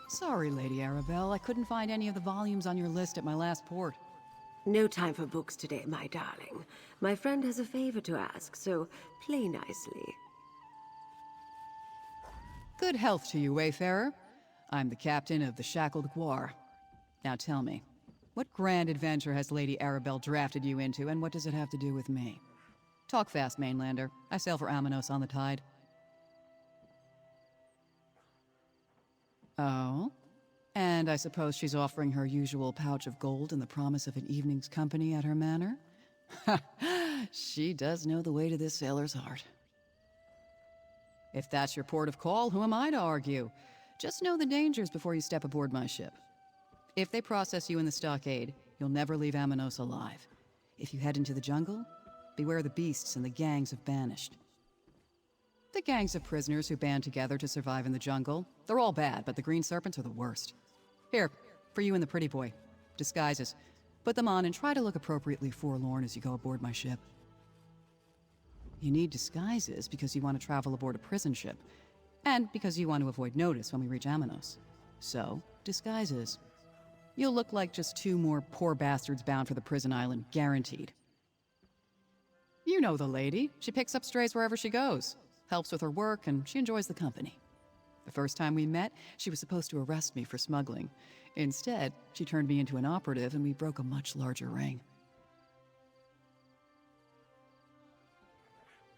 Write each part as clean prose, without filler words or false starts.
Sorry, Lady Arabelle, I couldn't find any of the volumes on your list at my last port. No time for books today, my darling. My friend has a favor to ask, so play nicely. Good health to you, Wayfarer. I'm the captain of the Shackled Guar. Now tell me, what grand adventure has Lady Arabelle drafted you into, and what does it have to do with me? Talk fast, Mainlander. I sail for Amanos on the tide. Oh? And I suppose she's offering her usual pouch of gold and the promise of an evening's company at her manor? Ha! She does know the way to this sailor's heart. If that's your port of call, who am I to argue? Just know the dangers before you step aboard my ship. If they process you in the stockade, you'll never leave Amanos alive. If you head into the jungle, beware the beasts and the gangs of banished. The gangs of prisoners who band together to survive in the jungle, they're all bad, but the green serpents are the worst. Here, for you and the pretty boy. Disguises. Put them on and try to look appropriately forlorn as you go aboard my ship. You need disguises because you want to travel aboard a prison ship, and because you want to avoid notice when we reach Amanos. So, disguises. You'll look like just two more poor bastards bound for the prison island, guaranteed. You know the lady. She picks up strays wherever she goes. Helps with her work, and she enjoys the company. The first time we met, she was supposed to arrest me for smuggling. Instead, she turned me into an operative, and we broke a much larger ring.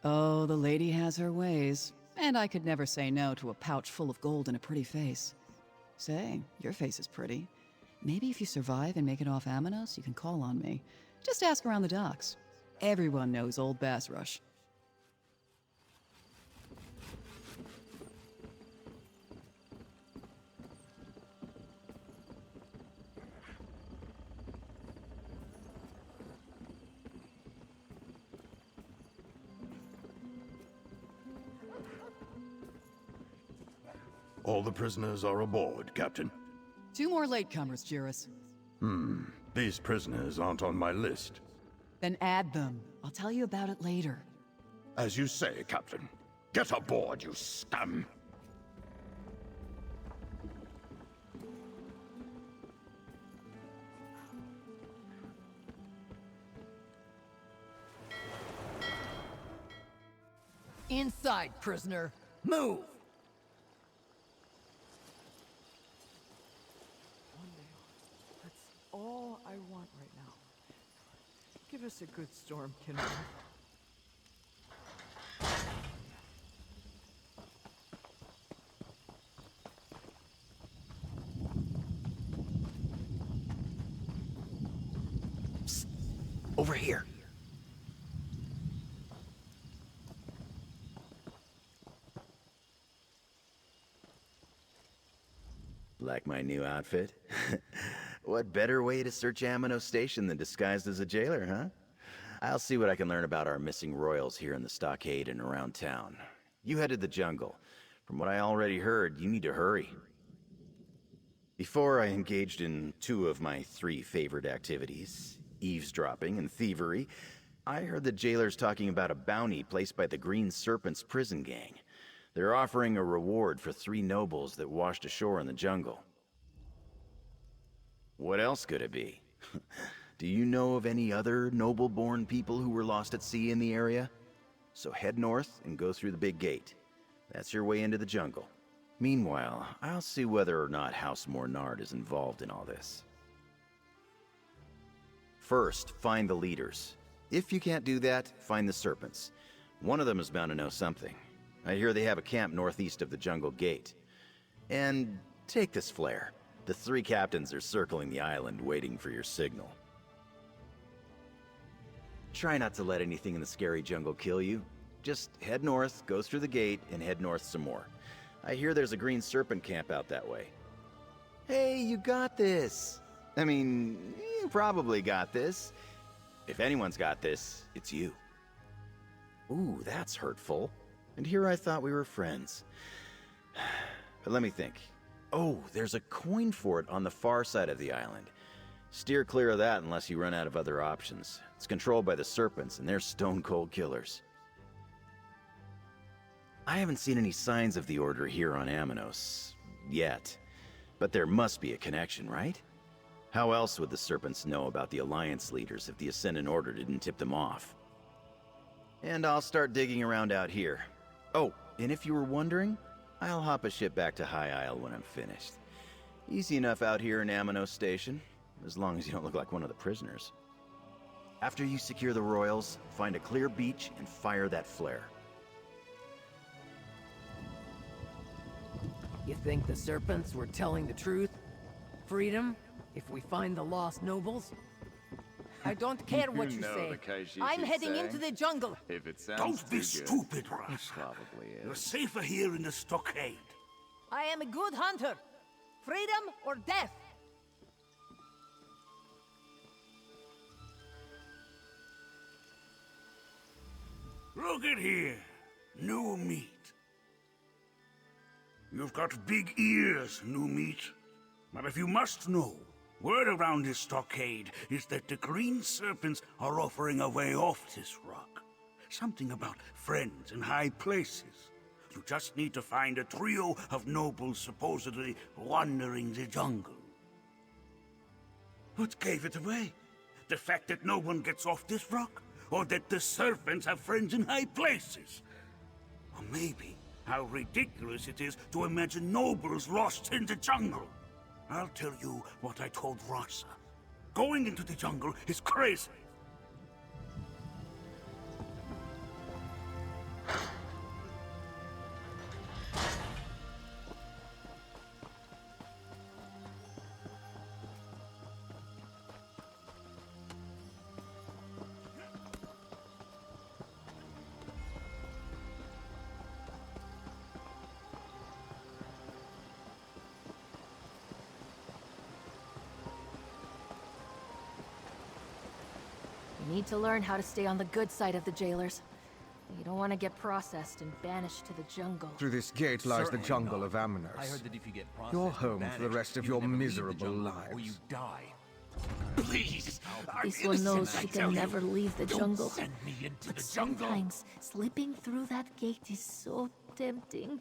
Oh, the lady has her ways. And I could never say no to a pouch full of gold and a pretty face. Say, your face is pretty. Maybe if you survive and make it off Amanos, you can call on me. Just ask around the docks. Everyone knows old Bass Rush. All the prisoners are aboard, Captain. 2 more latecomers, Juris. These prisoners aren't on my list. Then add them. I'll tell you about it later. As you say, Captain. Get aboard, you scum! Inside, prisoner! Move! That's all I want right now. Give us a good storm, Kindle. Psst. Over here. Like my new outfit? What better way to search Amanos Station than disguised as a jailer, huh? I'll see what I can learn about our missing royals here in the stockade and around town. You head to the jungle. From what I already heard, you need to hurry. Before I engaged in 2 of my 3 favorite activities, eavesdropping and thievery, I heard the jailers talking about a bounty placed by the Green Serpent's prison gang. They're offering a reward for 3 nobles that washed ashore in the jungle. What else could it be? Do you know of any other noble-born people who were lost at sea in the area? So head north and go through the big gate. That's your way into the jungle. Meanwhile, I'll see whether or not House Mornard is involved in all this. First, find the leaders. If you can't do that, find the serpents. One of them is bound to know something. I hear they have a camp northeast of the jungle gate. And take this flare. The 3 captains are circling the island waiting for your signal. Try not to let anything in the scary jungle kill you. Just head north, go through the gate, and head north some more. I hear there's a Green Serpent camp out that way. Hey, you got this! I mean, you probably got this. If anyone's got this, it's you. Ooh, that's hurtful. And here I thought we were friends. But let me think. Oh, there's a coin fort on the far side of the island. Steer clear of that unless you run out of other options. It's controlled by the serpents, and they're stone-cold killers. I haven't seen any signs of the Order here on Amanos. Yet. But there must be a connection, right? How else would the Serpents know about the Alliance leaders if the Ascendant Order didn't tip them off? And I'll start digging around out here. Oh, and if you were wondering, I'll hop a ship back to High Isle when I'm finished. Easy enough out here in Amino Station, as long as you don't look like one of the prisoners. After you secure the Royals, find a clear beach and fire that flare. You think the Serpents were telling the truth? Freedom? If we find the lost nobles? I don't care what you say. I'm heading into the jungle. If it sounds Don't be too stupid, good, it Russ. probably You're is. safer here in the stockade. I am a good hunter. Freedom or death? Look at here. New meat. You've got big ears, new meat. But if you must know, word around this stockade is that the Green Serpents are offering a way off this rock. Something about friends in high places. You just need to find a trio of nobles supposedly wandering the jungle. What gave it away? The fact that no one gets off this rock? Or that the Serpents have friends in high places? Or maybe how ridiculous it is to imagine nobles lost in the jungle. I'll tell you what I told Rasa. Going into the jungle is crazy. You need to learn how to stay on the good side of the jailers. You don't want to get processed and banished to the jungle. Through this gate lies the jungle of Amnos. I heard that if you get processed Your and home for the banished, rest of you your can never leave the miserable jungle, lives. or you die. Please, I'm This one innocent, knows I she tell can you. never leave the Don't jungle. send me into But the jungle. sometimes, slipping through that gate is so tempting.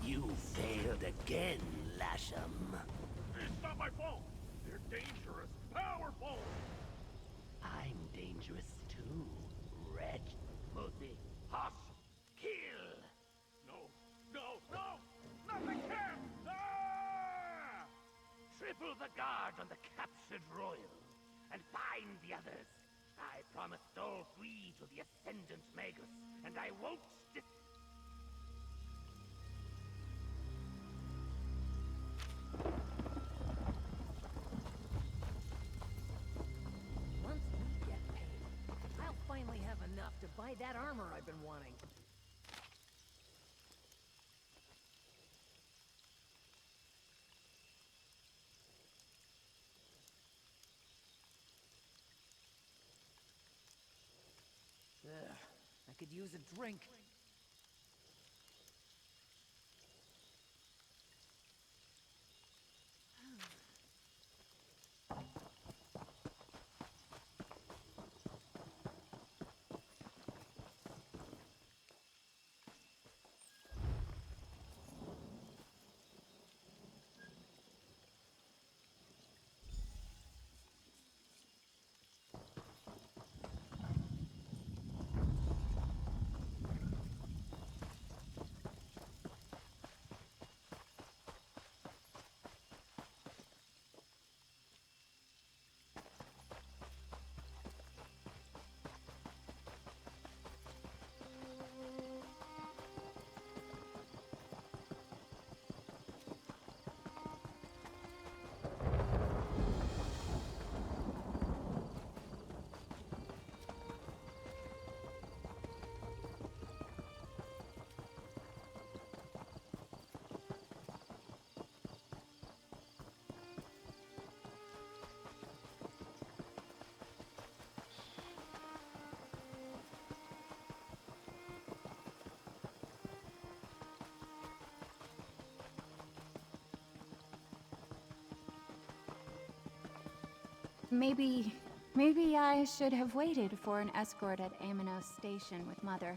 You failed again, Lasham. It's not my fault. They're dangerous, powerful. I'm dangerous too, wretch. Pussy, hush, kill. No, not the camp! Ah! Triple the guard on the captured royal, and find the others. I promised all three to the Ascendant Magus, and I won't Once we get paid, I'll finally have enough to buy that armor I've been wanting. Ugh, I could use a drink. Maybe I should have waited for an escort at Amnos Station with Mother.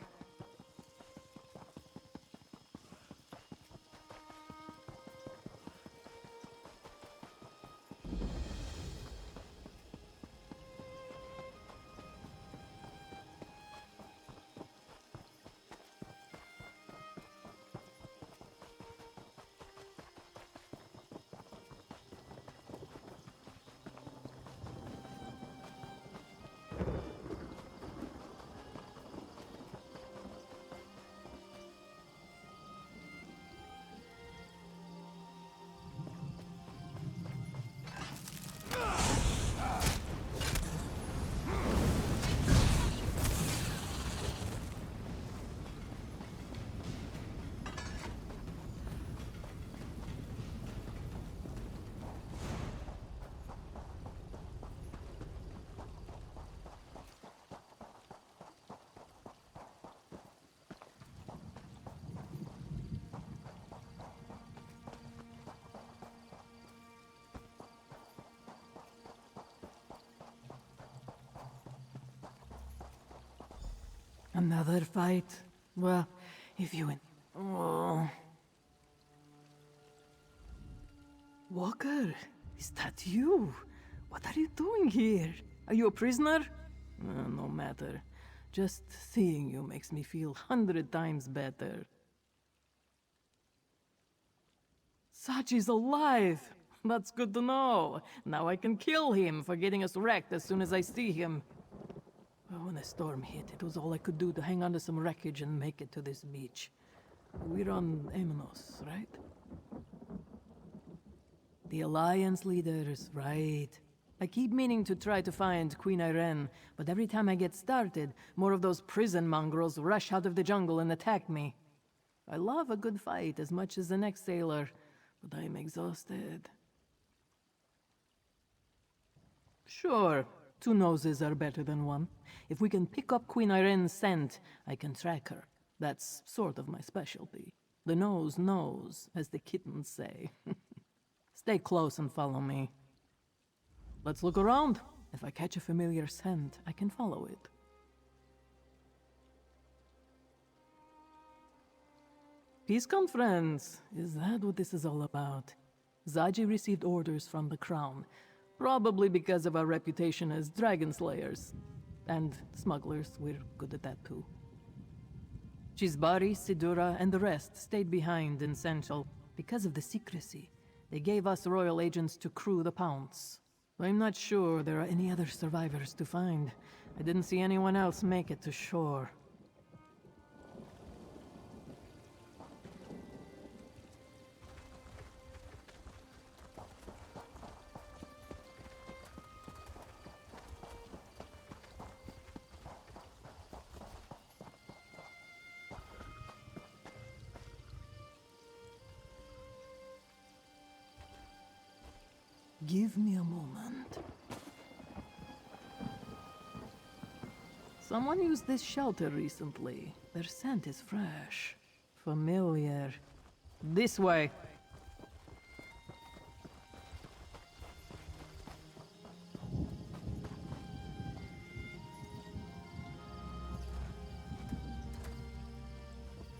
Another fight? Well, if you... Oh. Walker, is that you? What are you doing here? Are you a prisoner? No matter. Just seeing you makes me feel 100 times better. Sachi's alive! That's good to know. Now I can kill him for getting us wrecked as soon as I see him. When the storm hit, it was all I could do to hang on to some wreckage and make it to this beach. We're on Amnos, right? The Alliance leaders, right. I keep meaning to try to find Queen Irene, but every time I get started, more of those prison mongrels rush out of the jungle and attack me. I love a good fight as much as the next sailor, but I'm exhausted. Sure. 2 noses are better than 1. If we can pick up Queen Irene's scent, I can track her. That's sort of my specialty. The nose knows, as the kittens say. Stay close and follow me. Let's look around. If I catch a familiar scent, I can follow it. Peace conference. Is that what this is all about? Zaji received orders from the Crown. Probably because of our reputation as dragon slayers. And smugglers, we're good at that too. Chisbari, Sidura, and the rest stayed behind in Central. Because of the secrecy, they gave us royal agents to crew the Pounce. I'm not sure there are any other survivors to find. I didn't see anyone else make it to shore. Give me a moment. Someone used this shelter recently. Their scent is fresh. Familiar. This way.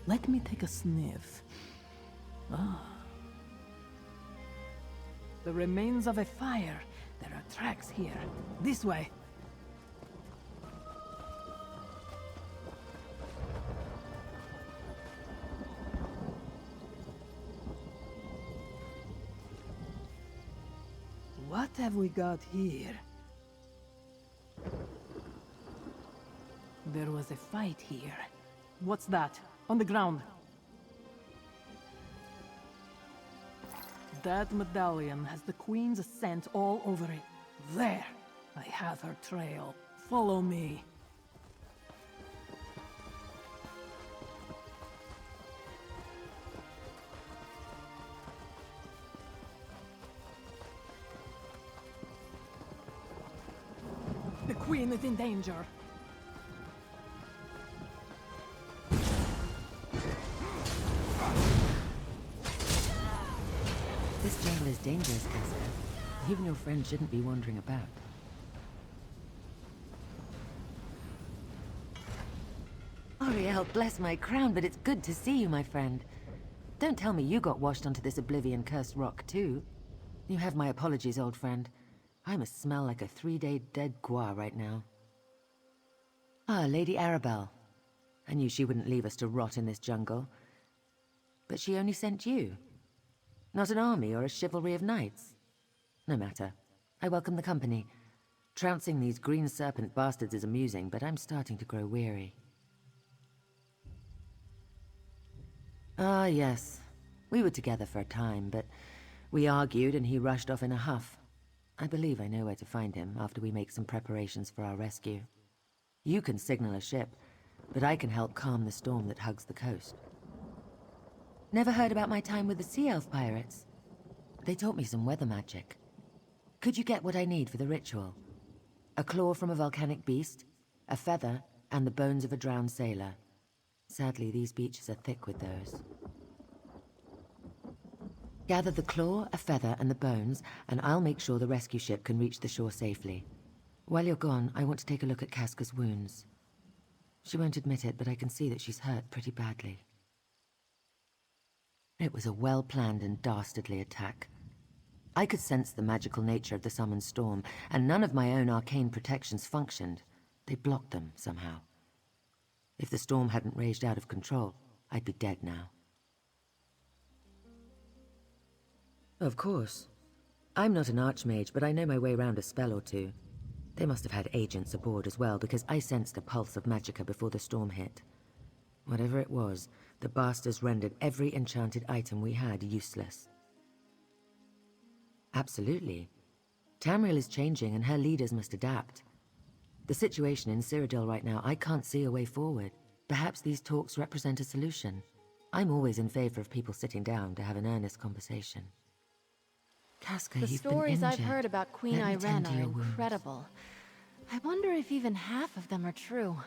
Let me take a sniff. Ah. The remains of a fire. There are tracks here. This way. What have we got here? There was a fight here. What's that? On the ground. That medallion has the Queen's scent all over it. There! I have her trail. Follow me. The Queen is in danger. This jungle is dangerous, Elsa. Even your friend shouldn't be wandering about. Tamriel, bless my crown, but it's good to see you, my friend. Don't tell me you got washed onto this oblivion-cursed rock, too. You have my apologies, old friend. I must smell like a 3-day dead gua right now. Ah, Lady Arabelle. I knew she wouldn't leave us to rot in this jungle. But she only sent you. Not an army or a chivalry of knights. No matter. I welcome the company. Trouncing these green serpent bastards is amusing, but I'm starting to grow weary. Ah, yes. We were together for a time, but we argued and he rushed off in a huff. I believe I know where to find him after we make some preparations for our rescue. You can signal a ship, but I can help calm the storm that hugs the coast. Never heard about my time with the Sea Elf pirates? They taught me some weather magic. Could you get what I need for the ritual? A claw from a volcanic beast, a feather, and the bones of a drowned sailor. Sadly, these beaches are thick with those. Gather the claw, a feather, and the bones, and I'll make sure the rescue ship can reach the shore safely. While you're gone, I want to take a look at Casca's wounds. She won't admit it, but I can see that she's hurt pretty badly. It was a well-planned and dastardly attack. I could sense the magical nature of the summoned storm, and none of my own arcane protections functioned. They blocked them somehow. If the storm hadn't raged out of control, I'd be dead now. Of course. I'm not an archmage, but I know my way around a spell or two. They must have had agents aboard as well, because I sensed a pulse of magicka before the storm hit. Whatever it was, the bastards rendered every enchanted item we had useless. Absolutely. Tamriel is changing and her leaders must adapt. The situation in Cyrodiil right now, I can't see a way forward. Perhaps these talks represent a solution. I'm always in favor of people sitting down to have an earnest conversation. Casca, The you've been stories I've injured. heard about Queen Let me Irene tend to are your wounds. incredible. I wonder if even half of them are true.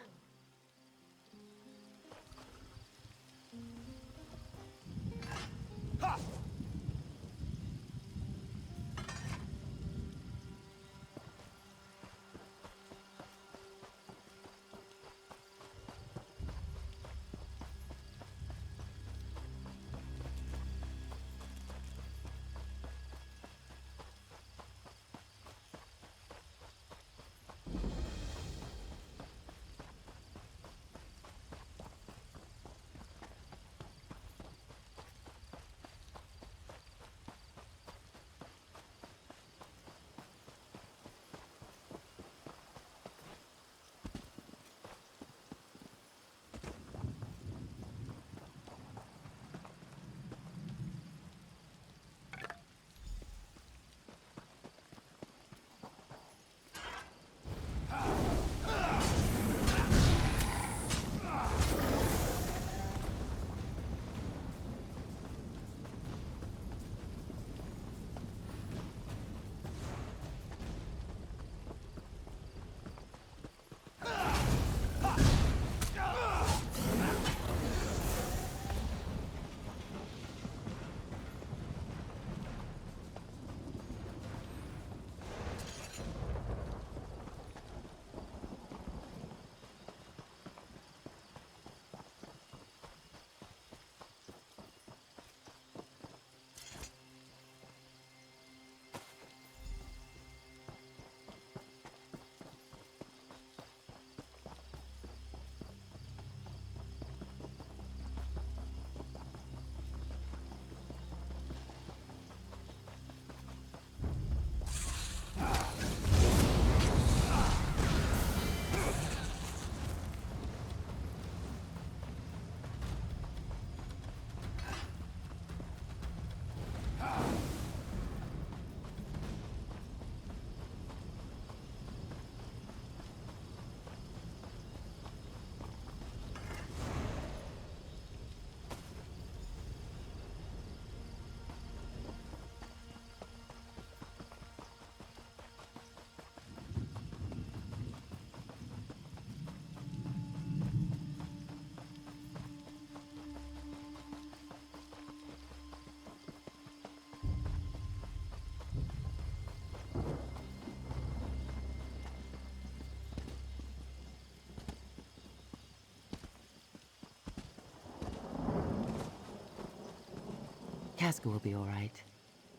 Casca will be all right.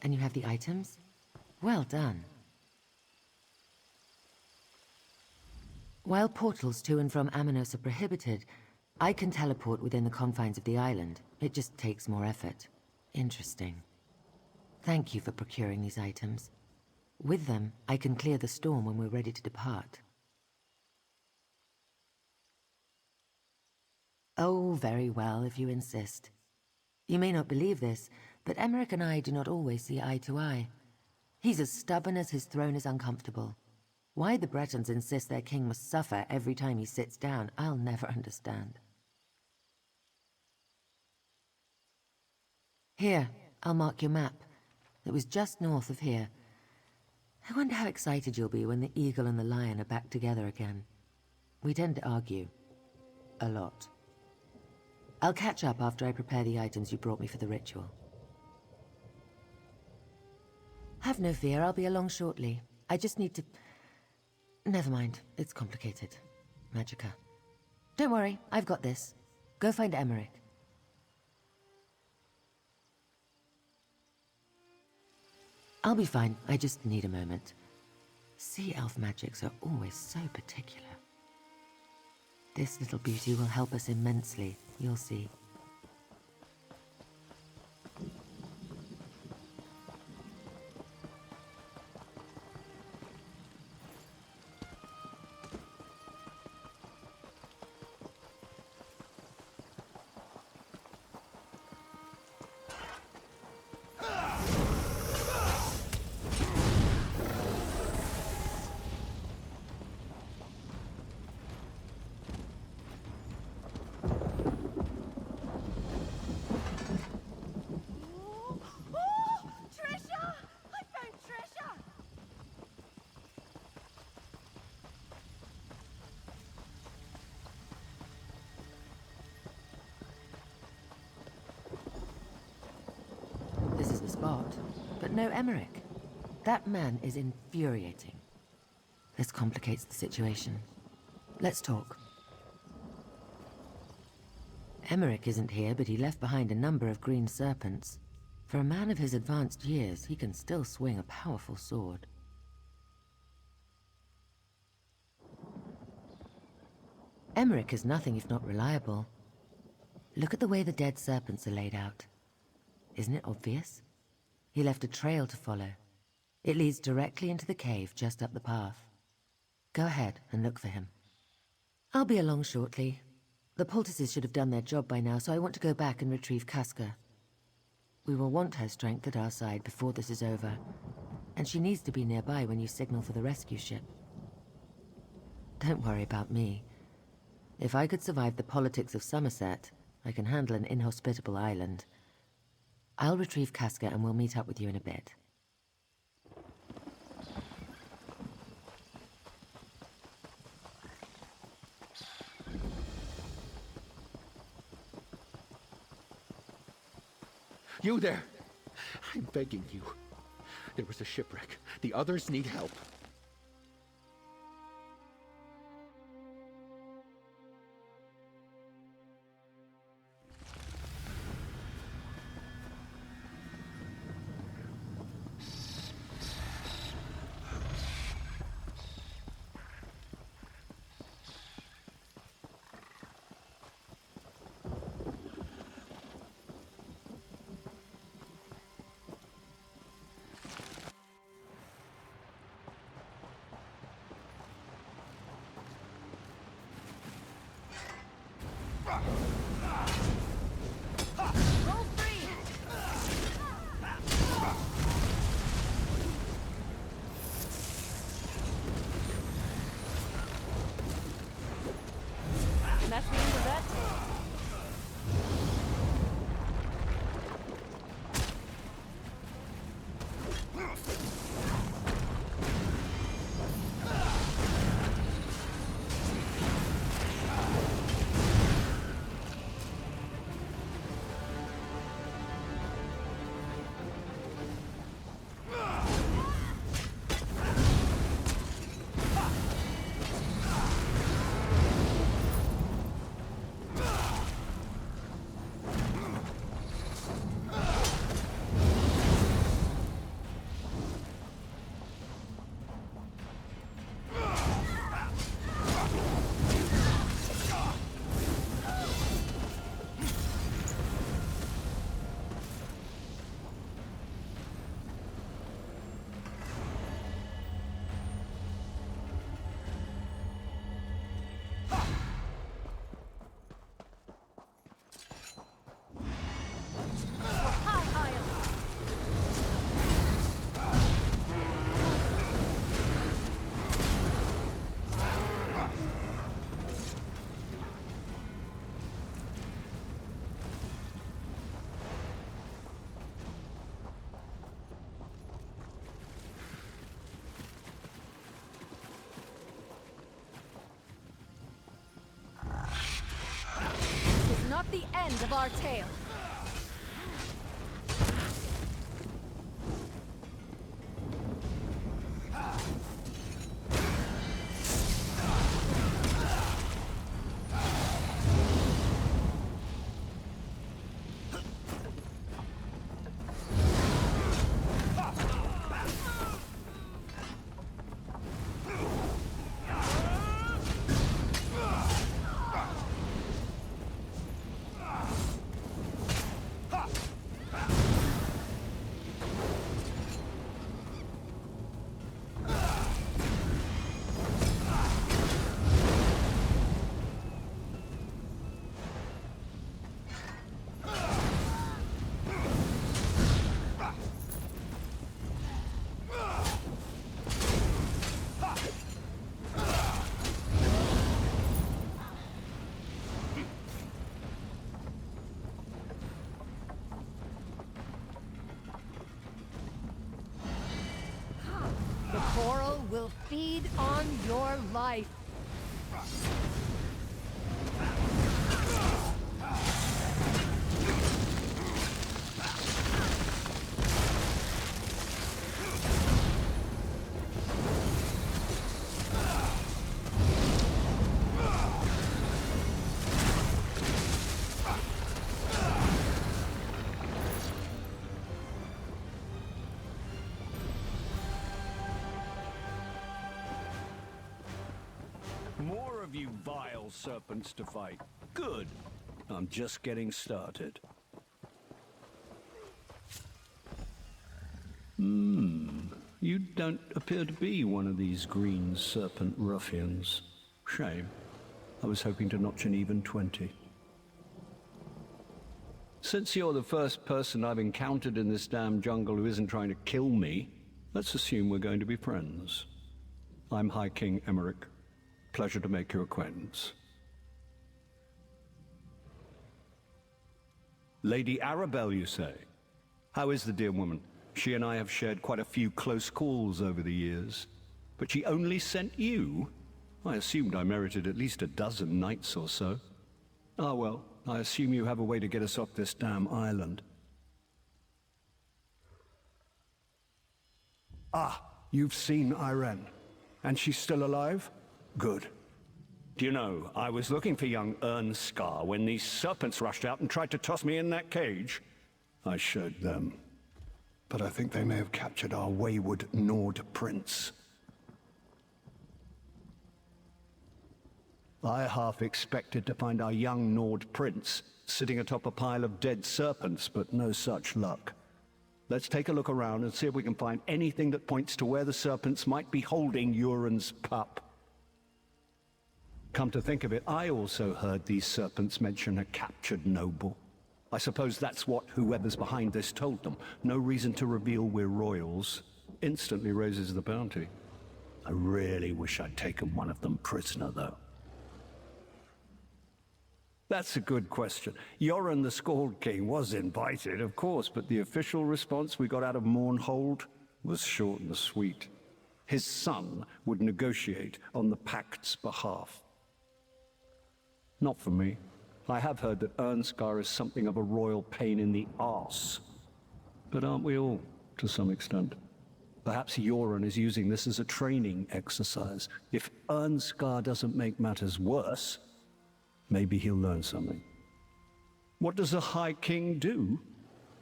And you have the items? Well done. While portals to and from Amanos are prohibited, I can teleport within the confines of the island. It just takes more effort. Interesting. Thank you for procuring these items. With them, I can clear the storm when we're ready to depart. Oh, very well, if you insist. You may not believe this, but Emmerich and I do not always see eye to eye. He's as stubborn as his throne is uncomfortable. Why the Bretons insist their king must suffer every time he sits down, I'll never understand. Here, I'll mark your map. It was just north of here. I wonder how excited you'll be when the eagle and the lion are back together again. We tend to argue. A lot. I'll catch up after I prepare the items you brought me for the ritual. Have no fear, I'll be along shortly. I just need to... Never mind, it's complicated. Magicka. Don't worry, I've got this. Go find Emmerich. I'll be fine, I just need a moment. Sea elf magics are always so particular. This little beauty will help us immensely, you'll see. This is the spot, but no Emmerich. That man is infuriating. This complicates the situation. Let's talk. Emmerich isn't here, but he left behind a number of green serpents. For a man of his advanced years, he can still swing a powerful sword. Emmerich is nothing if not reliable. Look at the way the dead serpents are laid out. Isn't it obvious? He left a trail to follow. It leads directly into the cave just up the path. Go ahead and look for him. I'll be along shortly. The poultices should have done their job by now, so I want to go back and retrieve Casca. We will want her strength at our side before this is over, and she needs to be nearby when you signal for the rescue ship. Don't worry about me. If I could survive the politics of Somerset, I can handle an inhospitable island. I'll retrieve Casca and we'll meet up with you in a bit. You there! I'm begging you. There was a shipwreck. The others need help. end of our tale. The coral will feed on your life. More of you vile serpents to fight. Good. I'm just getting started. You don't appear to be one of these green serpent ruffians. Shame. I was hoping to notch an even 20. Since you're the first person I've encountered in this damn jungle who isn't trying to kill me, let's assume we're going to be friends. I'm High King Emeric. Pleasure to make your acquaintance. Lady Arabelle, you say? How is the dear woman? She and I have shared quite a few close calls over the years. But she only sent you? I assumed I merited at least a dozen knights or so. Ah, well, I assume you have a way to get us off this damn island. Ah, you've seen Irene. And she's still alive? Good. Do you know, I was looking for young Ernskar when these serpents rushed out and tried to toss me in that cage. I showed them. But I think they may have captured our wayward Nord prince. I half expected to find our young Nord prince sitting atop a pile of dead serpents, but no such luck. Let's take a look around and see if we can find anything that points to where the serpents might be holding Euron's pup. Come to think of it, I also heard these serpents mention a captured noble. I suppose that's what whoever's behind this told them. No reason to reveal we're royals. Instantly raises the bounty. I really wish I'd taken one of them prisoner, though. That's a good question. Yoren the Scald King was invited, of course, but the official response we got out of Mournhold was short and sweet. His son would negotiate on the Pact's behalf. Not for me. I have heard that Ernskar is something of a royal pain in the arse. But aren't we all, to some extent? Perhaps Yoren is using this as a training exercise. If Ernskar doesn't make matters worse, maybe he'll learn something. What does a High King do?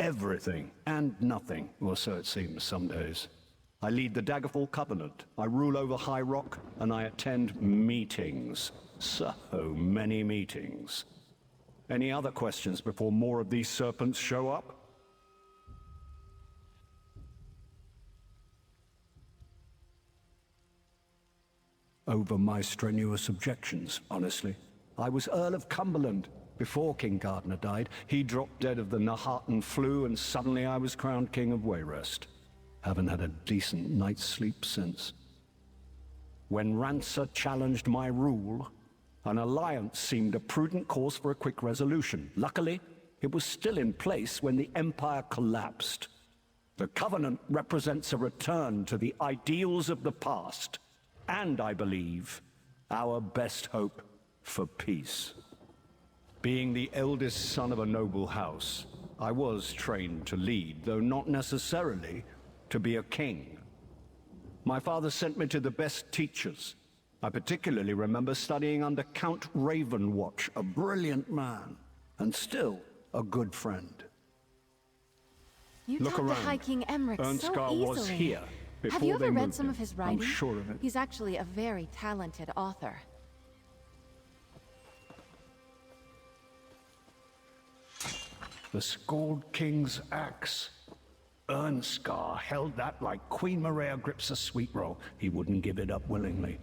Everything and nothing, or so it seems some days. I lead the Daggerfall Covenant, I rule over High Rock, and I attend meetings. So many meetings. Any other questions before more of these serpents show up? Over my strenuous objections, honestly. I was Earl of Cumberland before King Gardner died. He dropped dead of the Nahartan flu, and suddenly I was crowned King of Wayrest. Haven't had a decent night's sleep since. When Rancer challenged my rule, an alliance seemed a prudent course for a quick resolution. Luckily, it was still in place when the Empire collapsed. The Covenant represents a return to the ideals of the past, and I believe, our best hope for peace. Being the eldest son of a noble house, I was trained to lead, though not necessarily to be a king. My father sent me to the best teachers. I particularly remember studying under Count Ravenwatch, a brilliant man, and still a good friend. You Look taught the around. High King Emmerich so Ernskar easily. was here before Have you they ever read moved some him. of his I'm writing? sure of it. He's actually a very talented author. The Scald King's axe. Ernskar held that like Queen Maria grips a sweet roll. He wouldn't give it up willingly.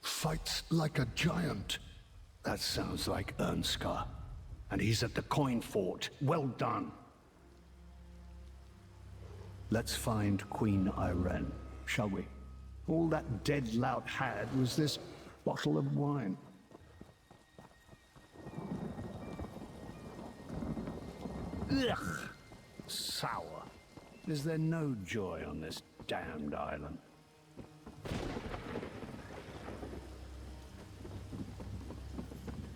Fights like a giant. That sounds like Ernskar. And he's at the coin fort. Well done. Let's find Queen Irene, shall we? All that dead lout had was this bottle of wine. Ugh! Sour. Is there no joy on this damned island?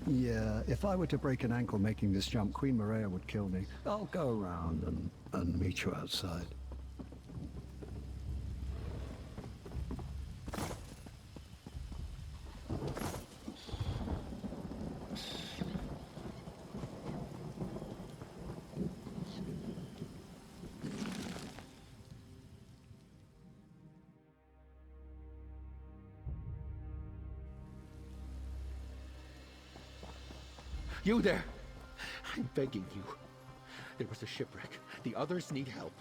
Yeah, if I were to break an ankle making this jump, Queen Maria would kill me. I'll go around and meet you outside. You there! I'm begging you. There was a shipwreck. The others need help.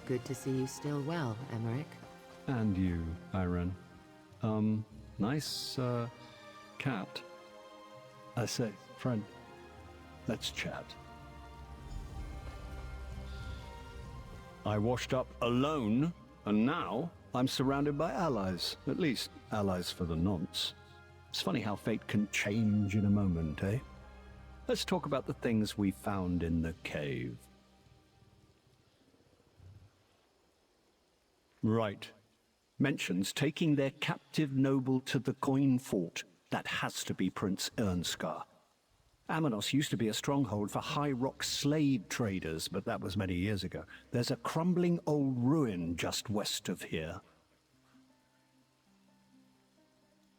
Good to see you still well, Emmerich. And you, Irene. Nice, cat. I say, friend, let's chat. I washed up alone, and now I'm surrounded by allies. At least, allies for the nonce. It's funny how fate can change in a moment, eh? Let's talk about the things we found in the cave. Right. Mentions taking their captive noble to the coin fort. That has to be Prince Ernskar. Amenos used to be a stronghold for high rock slave traders, but that was many years ago. There's a crumbling old ruin just west of here.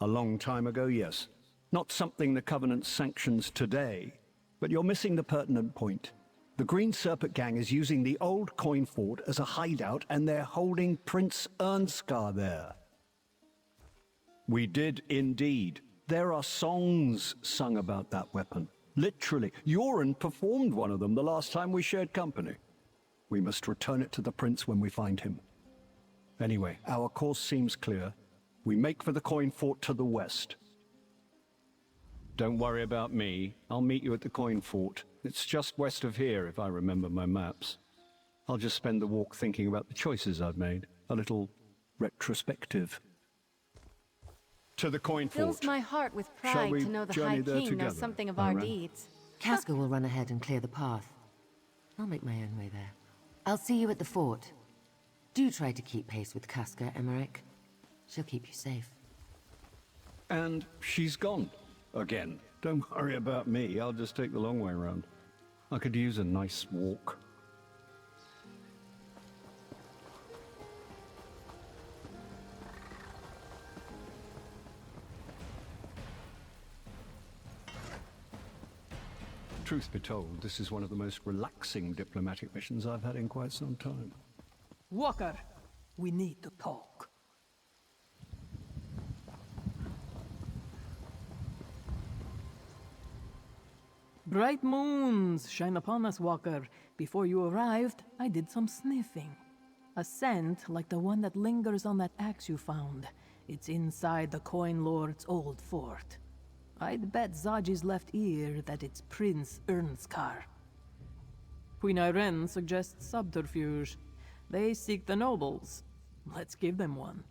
A long time ago, yes. Not something the Covenant sanctions today, but you're missing the pertinent point. The Green Serpent Gang is using the old coin fort as a hideout, and they're holding Prince Ernskar there. We did indeed. There are songs sung about that weapon. Literally. Yoren performed one of them the last time we shared company. We must return it to the prince when we find him. Anyway, our course seems clear. We make for the coin fort to the west. Don't worry about me. I'll meet you at the coin fort. It's just west of here, if I remember my maps. I'll just spend the walk thinking about the choices I've made. A little retrospective. To the coin fort. Fills my heart with Shall pride we to know the journey High there King together, knows something of our Irene? deeds. Casca will run ahead and clear the path. I'll make my own way there. I'll see you at the fort. Do try to keep pace with Casca, Emmerich. She'll keep you safe. And she's gone. Again. Don't worry about me. I'll just take the long way around. I could use a nice walk. Truth be told, this is one of the most relaxing diplomatic missions I've had in quite some time. Walker, we need to talk. Bright moons shine upon us, Walker. Before you arrived, I did some sniffing. A scent like the one that lingers on that axe you found. It's inside the Coin Lord's old fort. I'd bet Zaji's left ear that it's Prince Ernskar. Queen Irene suggests subterfuge. They seek the nobles. Let's give them one.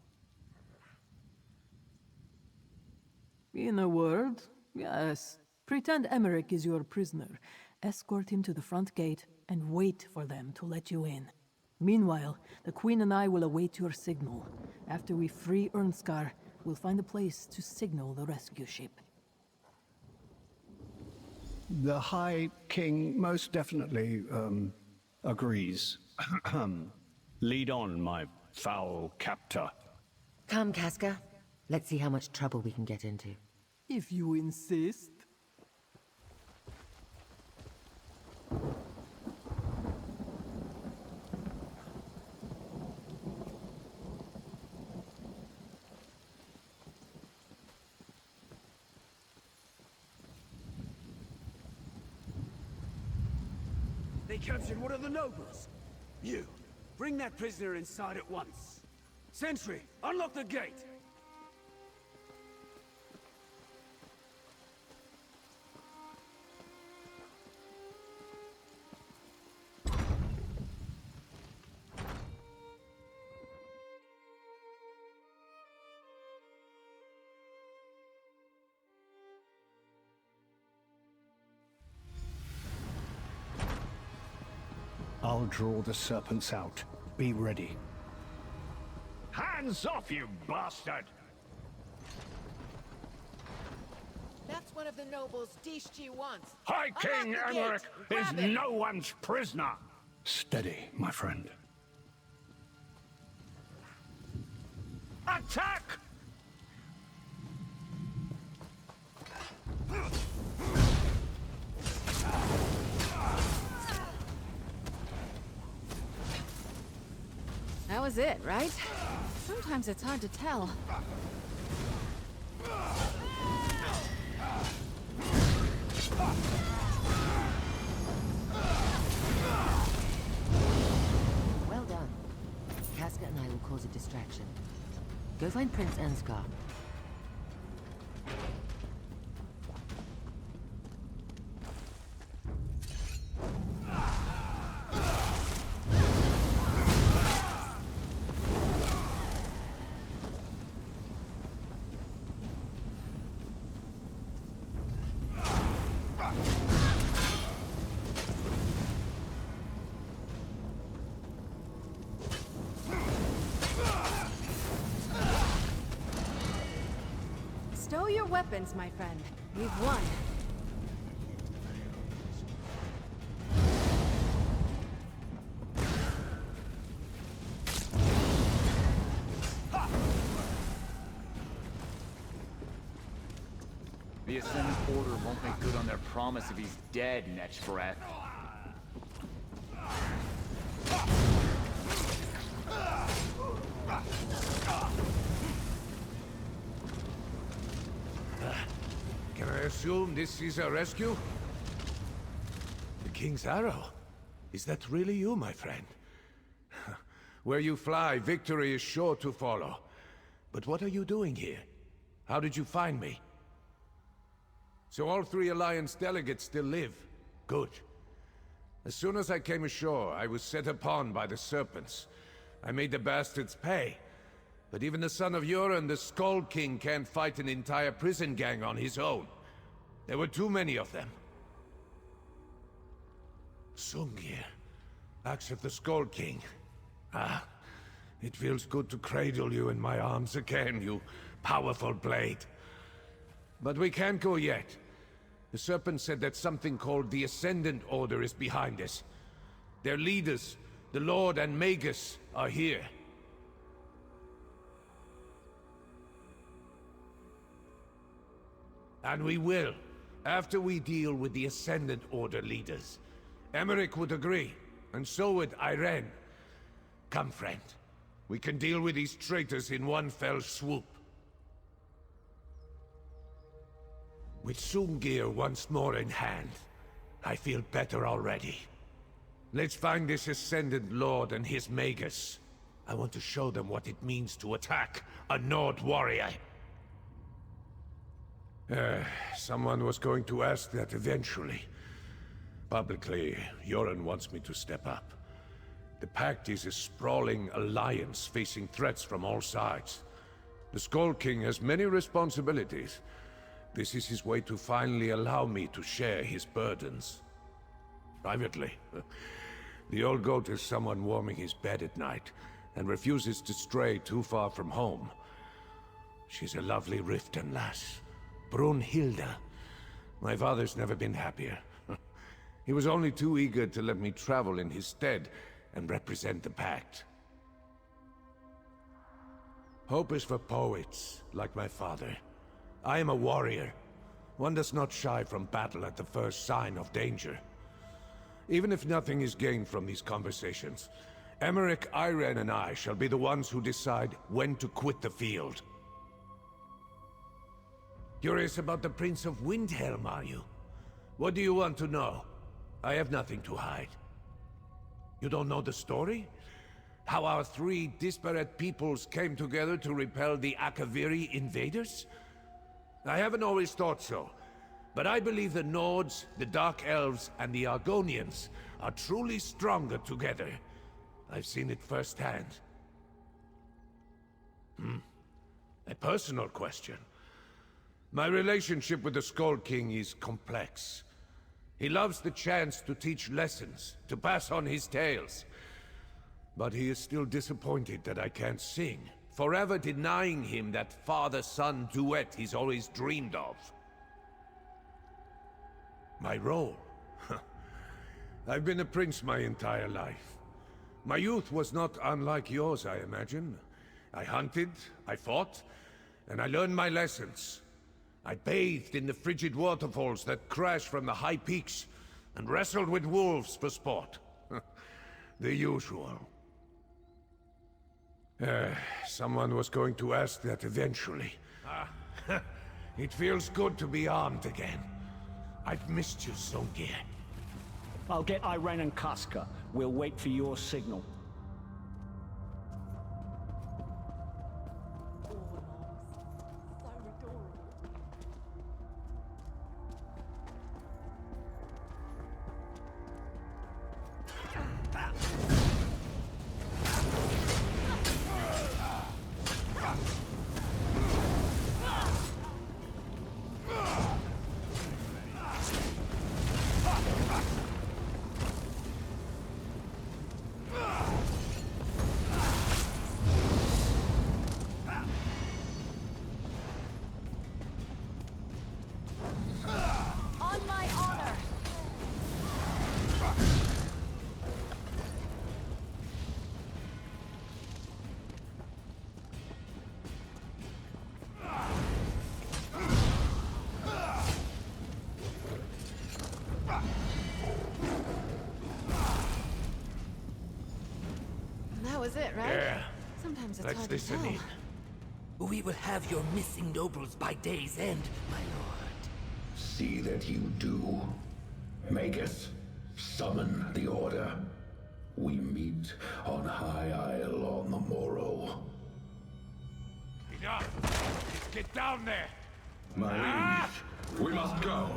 In a word, yes. Pretend Emmerich is your prisoner. Escort him to the front gate and wait for them to let you in. Meanwhile, the Queen and I will await your signal. After we free Ernskar, we'll find a place to signal the rescue ship. The High King most definitely, agrees. Lead on, my foul captor. Come, Casca. Let's see how much trouble we can get into. If you insist. They captured one of the nobles. You, bring that prisoner inside at once. Sentry, unlock the gate. I'll draw the serpents out. Be ready. Hands off, you bastard! That's one of the nobles Dishchi wants. High King Emmerich is no one's prisoner! Steady, my friend. Attack! That was it, right? Sometimes it's hard to tell. Well done. Casca and I will cause a distraction. Go find Prince Ernskar. Stow your weapons, my friend. We've won. The Ascendant Order won't make good on their promise if he's dead next breath. Can I assume this is a rescue? The King's Arrow? Is that really you, my friend? Where you fly, victory is sure to follow. But what are you doing here? How did you find me? So all 3 Alliance delegates still live. Good. As soon as I came ashore, I was set upon by the Serpents. I made the bastards pay. But even the son of Yoren, the Skull King, can't fight an entire prison gang on his own. There were too many of them. Sungir, Axe of the Skull King. Ah, it feels good to cradle you in my arms again, you powerful blade. But we can't go yet. The Serpent said that something called the Ascendant Order is behind us. Their leaders, the Lord and Magus, are here. And we will, after we deal with the Ascendant Order leaders. Emmerich would agree, and so would Irene. Come, friend. We can deal with these traitors in one fell swoop. With Sungir once more in hand, I feel better already. Let's find this Ascendant Lord and his Magus, I want to show them what it means to attack a Nord warrior. Someone was going to ask that eventually. Publicly, Yoren wants me to step up. The Pact is a sprawling alliance facing threats from all sides. The Skull King has many responsibilities. This is his way to finally allow me to share his burdens. Privately, the old goat is someone warming his bed at night and refuses to stray too far from home. She's a lovely Riften lass, Brunhilde. My father's never been happier. He was only too eager to let me travel in his stead and represent the Pact. Hope is for poets, like my father. I am a warrior. One does not shy from battle at the first sign of danger. Even if nothing is gained from these conversations, Emmerich, Irene, and I shall be the ones who decide when to quit the field. Curious about the Prince of Windhelm, are you? What do you want to know? I have nothing to hide. You don't know the story? How our three disparate peoples came together to repel the Akaviri invaders? I haven't always thought so, but I believe the Nords, the Dark Elves, and the Argonians are truly stronger together. I've seen it firsthand. A personal question. My relationship with the Skull King is complex. He loves the chance to teach lessons, to pass on his tales. But he is still disappointed that I can't sing, forever denying him that father-son duet he's always dreamed of. My role? I've been a prince my entire life. My youth was not unlike yours, I imagine. I hunted, I fought, and I learned my lessons. I bathed in the frigid waterfalls that crash from the high peaks, and wrestled with wolves for sport. The usual. Someone was going to ask that eventually. It feels good to be armed again. I've missed you, Songir. I'll get Irene and Casca. We'll wait for your signal. That was it, right? Yeah. Sometimes it's Let's hard to listen tell. in. We will have your missing nobles by day's end, my lord. See that you do. Magus, summon the Order. We meet on High Isle on the morrow. Enough! Just get down there! My liege, we must go.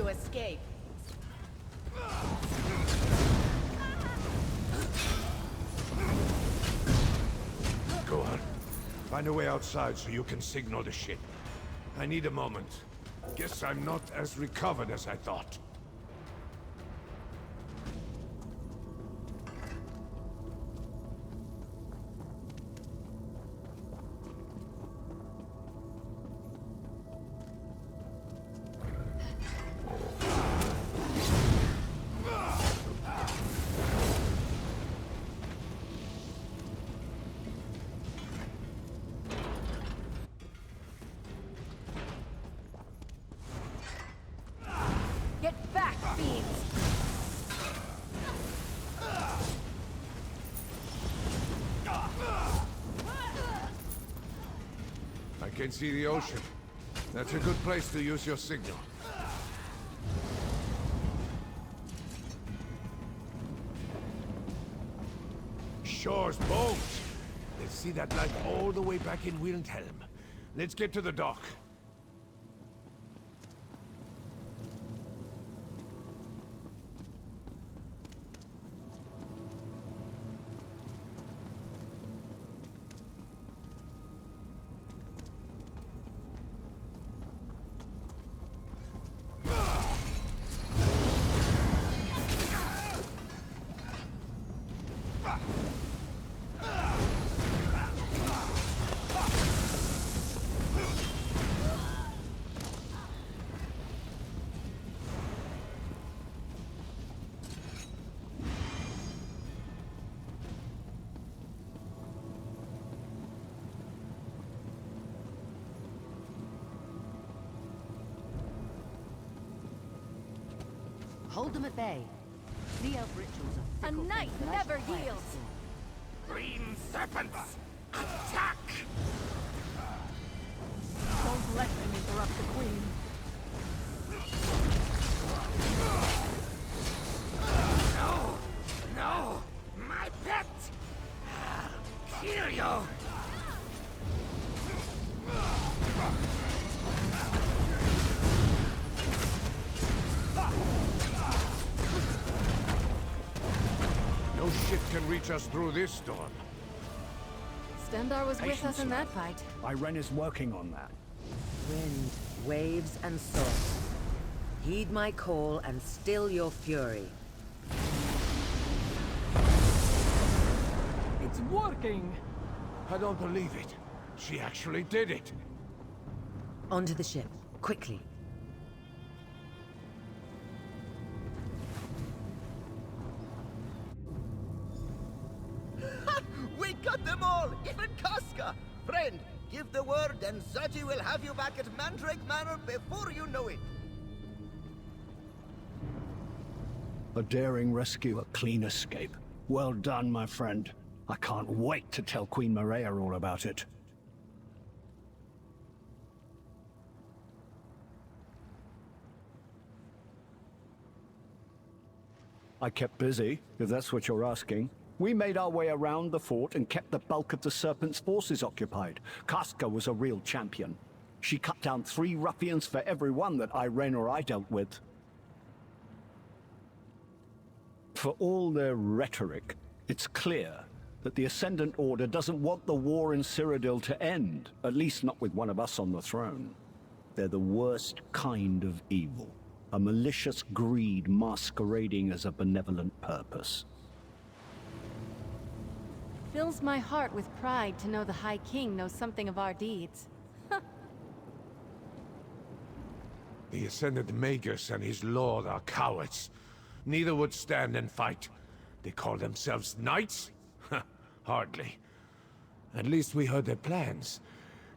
Escape. Go on. Find a way outside so you can signal the ship. I need a moment. Guess I'm not as recovered as I thought. can see the ocean. That's a good place to use your signal. Shore's boat! Let's see that light all the way back in Wilhelm. Let's get to the dock. Hold them at bay. The elf rituals are A fickle knight things that I never should quiet yields. before. Green serpents! Attack! Don't let them interrupt the queen. No! No! My pet! I'll kill you! No ship can reach us through this storm. Stendar was with us Patience, in that fight. Irene is working on that. Wind, waves, and sword. Heed my call and still your fury. It's working! I don't believe it. She actually did it. Onto the ship, quickly. We got them all! Even Casca! Friend, give the word and Zaji will have you back at Mandrake Manor before you know it! A daring rescue, a clean escape. Well done, my friend. I can't wait to tell Queen Maria all about it. I kept busy, if that's what you're asking. We made our way around the fort and kept the bulk of the Serpent's forces occupied. Casca was a real champion. She cut down 3 ruffians for every one that Irene or I dealt with. For all their rhetoric, it's clear that the Ascendant Order doesn't want the war in Cyrodiil to end, at least not with one of us on the throne. They're the worst kind of evil, a malicious greed masquerading as a benevolent purpose. Fills my heart with pride to know the High King knows something of our deeds. The Ascended Magus and his lord are cowards. Neither would stand and fight. They call themselves knights? Hardly. At least we heard their plans.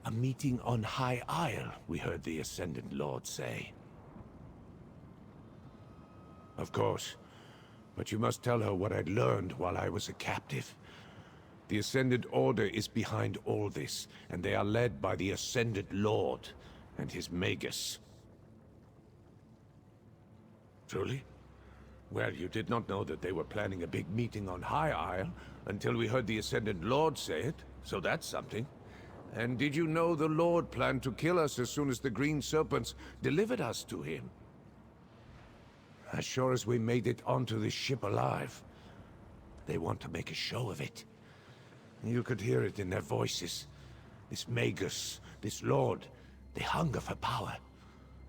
A meeting on High Isle, we heard the Ascendant Lord say. Of course. But you must tell her what I'd learned while I was a captive. The Ascended Order is behind all this, and they are led by the Ascended Lord and his Magus. Truly? Well, you did not know that they were planning a big meeting on High Isle until we heard the Ascended Lord say it, so that's something. And did you know the Lord planned to kill us as soon as the Green Serpents delivered us to him? As sure as we made it onto this ship alive, they want to make a show of it. You could hear it in their voices. This Magus, this Lord, they hunger for power.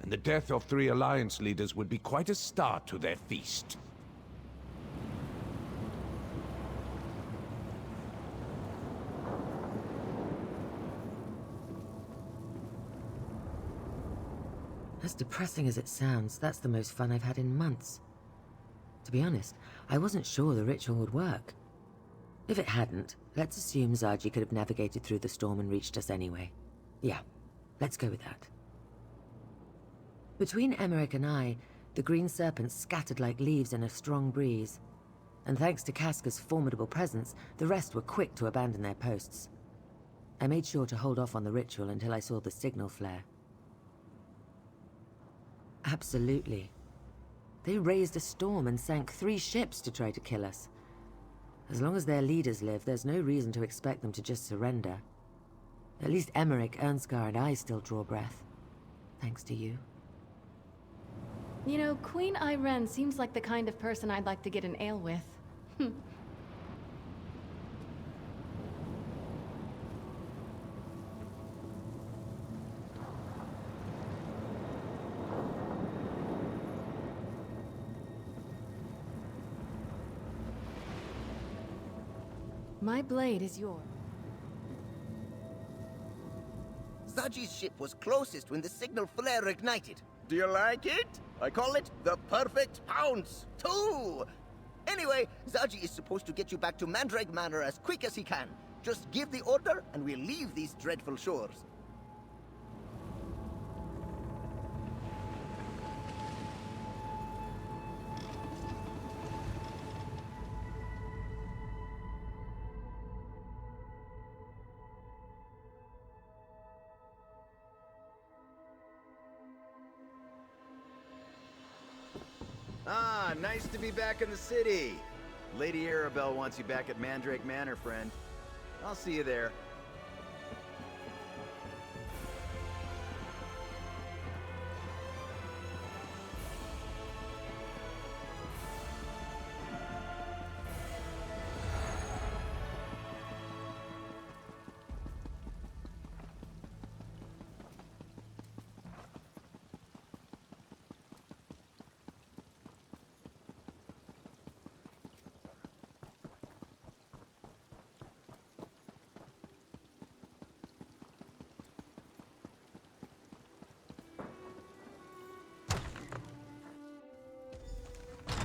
And the death of 3 Alliance leaders would be quite a start to their feast. As depressing as it sounds, that's the most fun I've had in months. To be honest, I wasn't sure the ritual would work. If it hadn't, let's assume Zaji could have navigated through the storm and reached us anyway. Yeah, let's go with that. Between Emmerich and I, the Green Serpents scattered like leaves in a strong breeze. And thanks to Casca's formidable presence, the rest were quick to abandon their posts. I made sure to hold off on the ritual until I saw the signal flare. Absolutely. They raised a storm and sank 3 ships to try to kill us. As long as their leaders live, there's no reason to expect them to just surrender. At least Emmerich, Ernskar, and I still draw breath. Thanks to you. You know, Queen Irene seems like the kind of person I'd like to get an ale with. My blade is yours. Zaji's ship was closest when the signal flare ignited. Do you like it? I call it the perfect pounce, too! Anyway, Zaji is supposed to get you back to Mandrake Manor as quick as he can. Just give the order and we'll leave these dreadful shores. Ah, nice to be back in the city. Lady Arabelle wants you back at Mandrake Manor, friend. I'll see you there.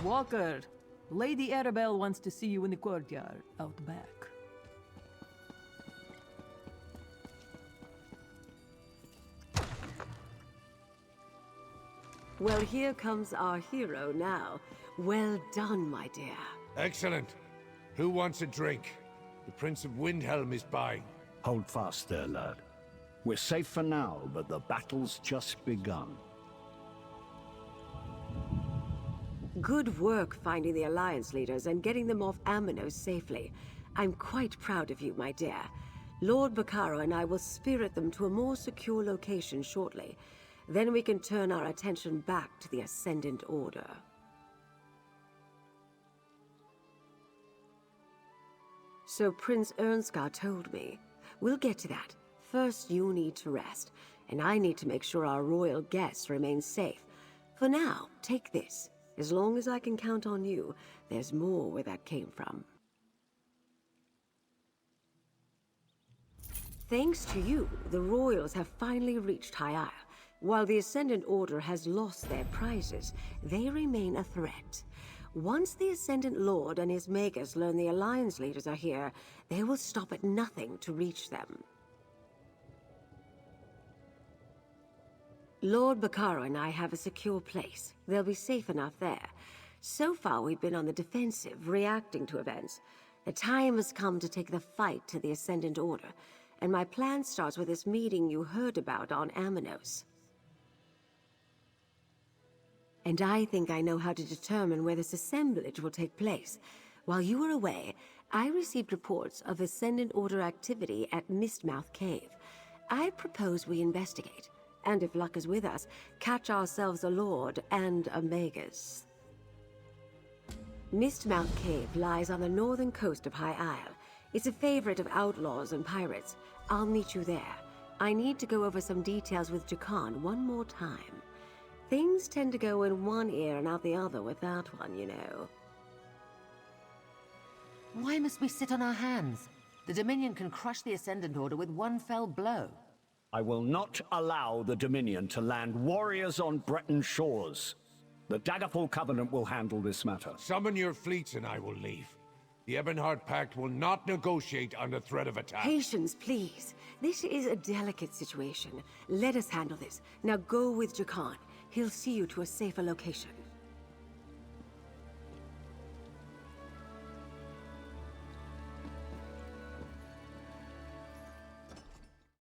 Walker, Lady Arabelle wants to see you in the courtyard, out back. Well, here comes our hero now. Well done, my dear. Excellent. Who wants a drink? The Prince of Windhelm is buying. Hold fast there, lad. We're safe for now, but the battle's just begun. Good work finding the Alliance leaders and getting them off Amanos safely. I'm quite proud of you, my dear. Lord Bacaro and I will spirit them to a more secure location shortly. Then we can turn our attention back to the Ascendant Order. So Prince Ernskar told me. We'll get to that. First, you need to rest, and I need to make sure our royal guests remain safe. For now, take this. As long as I can count on you, there's more where that came from. Thanks to you, the royals have finally reached High Isle. While the Ascendant Order has lost their prizes, they remain a threat. Once the Ascendant Lord and his Magus learn the Alliance leaders are here, they will stop at nothing to reach them. Lord Bacaro and I have a secure place. They'll be safe enough there. So far, we've been on the defensive, reacting to events. The time has come to take the fight to the Ascendant Order, and my plan starts with this meeting you heard about on Amanos. And I think I know how to determine where this assemblage will take place. While you were away, I received reports of Ascendant Order activity at Mistmouth Cave. I propose we investigate. And if luck is with us, catch ourselves a lord and a magus. Mistmouth Cave lies on the northern coast of High Isle. It's a favorite of outlaws and pirates. I'll meet you there. I need to go over some details with Jakan one more time. Things tend to go in one ear and out the other with that one, you know. Why must we sit on our hands? The Dominion can crush the Ascendant Order with one fell blow. I will not allow the Dominion to land warriors on Breton shores. The Daggerfall Covenant will handle this matter. Summon your fleets and I will leave. The Ebonheart Pact will not negotiate under threat of attack. Patience, please. This is a delicate situation. Let us handle this. Now go with Jakan. He'll see you to a safer location.